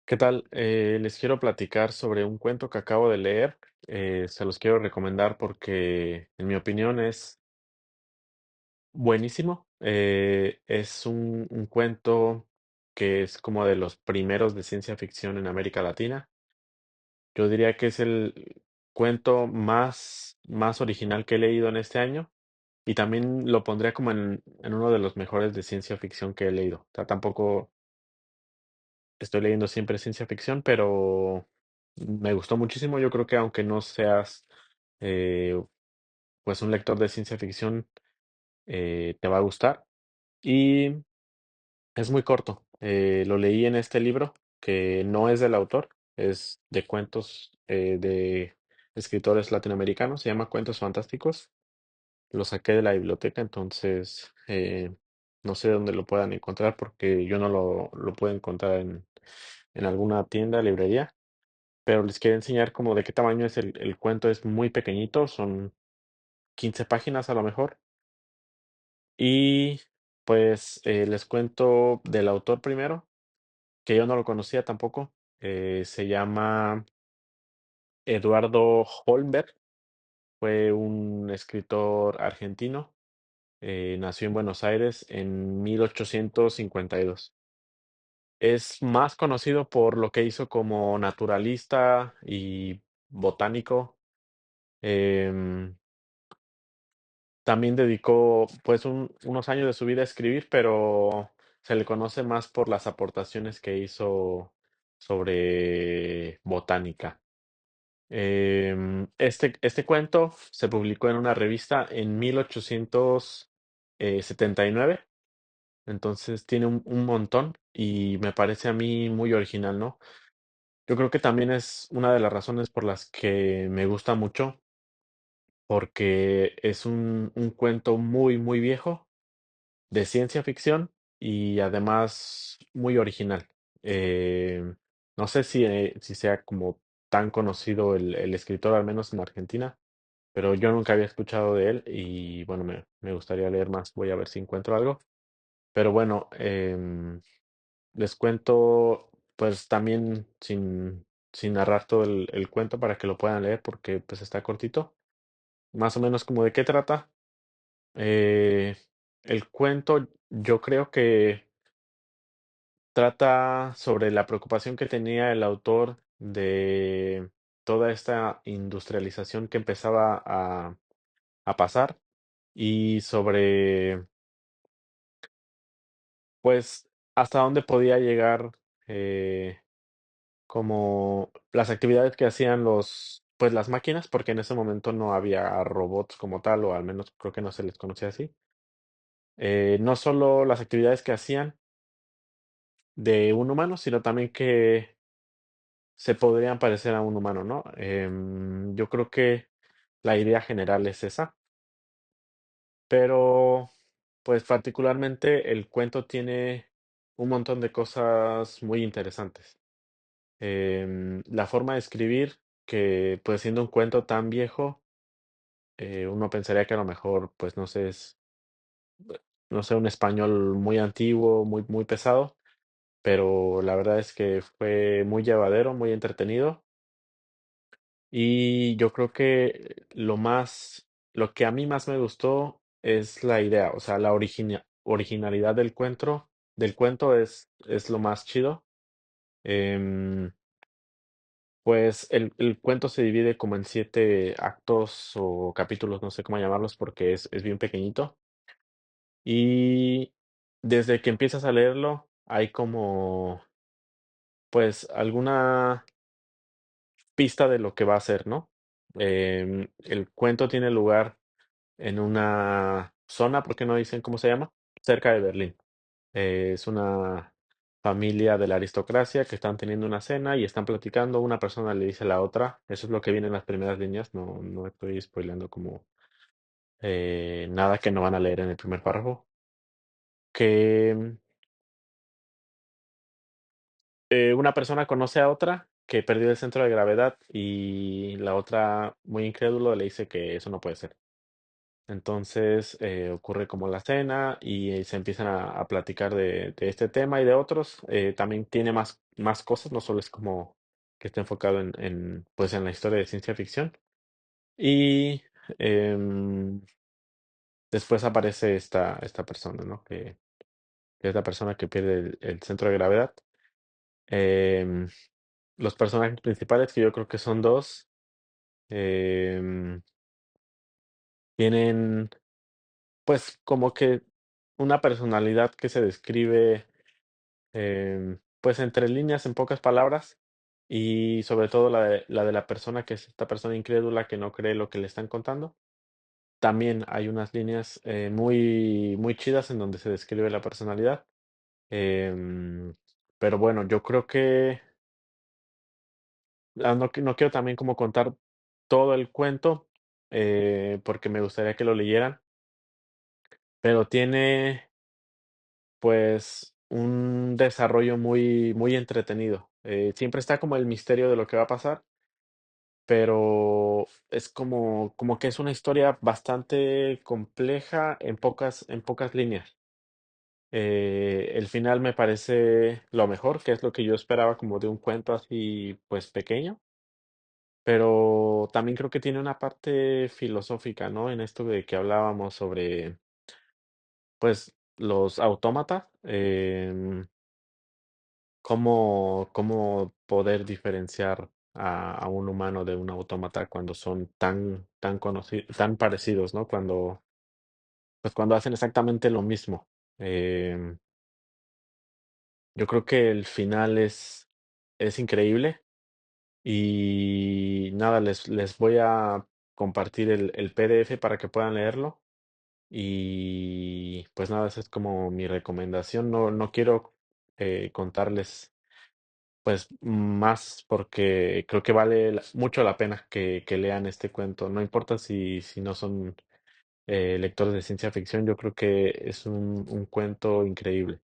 ¿Qué tal? Les quiero platicar sobre un cuento que acabo de leer. Se los quiero recomendar porque, en mi opinión, es buenísimo. Es un cuento que es como de los primeros de ciencia ficción en América Latina. Yo diría que es el cuento más original que he leído en este año y también lo pondría como en uno de los mejores de ciencia ficción que he leído. O sea, tampoco estoy leyendo siempre ciencia ficción, pero me gustó muchísimo. Yo creo que aunque no seas, eh, pues, un lector de ciencia ficción, te va a gustar. Y es muy corto. Lo leí en este libro, que no es del autor, es de cuentos, de escritores latinoamericanos, se llama Cuentos Fantásticos. Lo saqué de la biblioteca, entonces, no sé dónde lo puedan encontrar, porque yo no lo puedo encontrar en alguna tienda, librería. Pero les quería enseñar como de qué tamaño es el cuento, es muy pequeñito, son 15 páginas a lo mejor. Y pues les cuento del autor primero, que yo no lo conocía tampoco. Se llama Eduardo Holmberg, fue un escritor argentino, nació en Buenos Aires en 1852. Es más conocido por lo que hizo como naturalista y botánico. em, También dedicó, pues, unos años de su vida a escribir, pero se le conoce más por las aportaciones que hizo sobre botánica. Este cuento se publicó en una revista en 1879, entonces tiene un montón y me parece a mí muy original, ¿no? Yo creo que también es una de las razones por las que me gusta mucho, porque es un cuento muy viejo de ciencia ficción y además muy original. No sé si sea como tan conocido el escritor, al menos en Argentina, pero yo nunca había escuchado de él y bueno, me gustaría leer más. Voy a ver si encuentro algo. Pero bueno, les cuento pues también sin narrar todo el cuento para que lo puedan leer porque pues está cortito. Más o menos como de qué trata. Eh, el cuento yo creo que trata sobre la preocupación que tenía el autor de toda esta industrialización que empezaba a pasar y sobre, pues, hasta dónde podía llegar, como las actividades que hacían pues, las máquinas, porque en ese momento no había robots como tal, o al menos creo que no se les conocía así. No solo las actividades que hacían de un humano, sino también que se podrían parecer a un humano, ¿no? Yo creo que la idea general es esa, pero pues particularmente el cuento tiene un montón de cosas muy interesantes. La forma de escribir, que pues siendo un cuento tan viejo, uno pensaría que a lo mejor, pues no sé, no sé, un español muy antiguo, muy pesado, pero la verdad es que fue muy llevadero, muy entretenido. Y yo creo que lo que a mí más me gustó es la idea, o sea, la originalidad del cuento es lo más chido. Em, pues el cuento se divide como en 7 actos o capítulos, no sé cómo llamarlos, porque es bien pequeñito. Y desde que empiezas a leerlo, hay como, pues, alguna pista de lo que va a ser, ¿no? El cuento tiene lugar en una zona, ¿por qué no dicen cómo se llama? Cerca de Berlín. Es una familia de la aristocracia que están teniendo una cena y están platicando. Una persona le dice a la otra, eso es lo que viene en las primeras líneas, no estoy spoileando como nada que no van a leer en el primer párrafo, que una persona conoce a otra que perdió el centro de gravedad y la otra, muy incrédulo, le dice que eso no puede ser. Entonces ocurre como la cena y se empiezan a platicar de este tema y de otros. También tiene más cosas, no solo es como que está enfocado pues en la historia de ciencia ficción. Y em, después aparece esta persona, ¿no? Que es la persona que pierde el centro de gravedad. Em, los personajes principales, que yo creo que son dos, em, tienen pues como que una personalidad que se describe pues entre líneas, en pocas palabras, y sobre todo la de la persona que es esta persona incrédula que no cree lo que le están contando. También hay unas líneas muy chidas en donde se describe la personalidad. Em, pero bueno, yo creo que no quiero también como contar todo el cuento, porque me gustaría que lo leyeran, pero tiene pues un desarrollo muy entretenido. Siempre está como el misterio de lo que va a pasar, pero es como que es una historia bastante compleja en pocas líneas. El final me parece lo mejor, que es lo que yo esperaba como de un cuento así, pues pequeño, pero también creo que tiene una parte filosófica, ¿no? En esto de que hablábamos sobre, pues, los autómatas. ¿Cómo poder diferenciar a un humano de un autómata cuando son tan parecidos, ¿no? Cuando hacen exactamente lo mismo. Em, yo creo que el final es increíble y nada, les voy a compartir el PDF para que puedan leerlo y pues nada, esa es como mi recomendación. No quiero contarles pues más porque creo que vale mucho la pena que lean este cuento. No importa si no son lectores de ciencia ficción, yo creo que es un cuento increíble.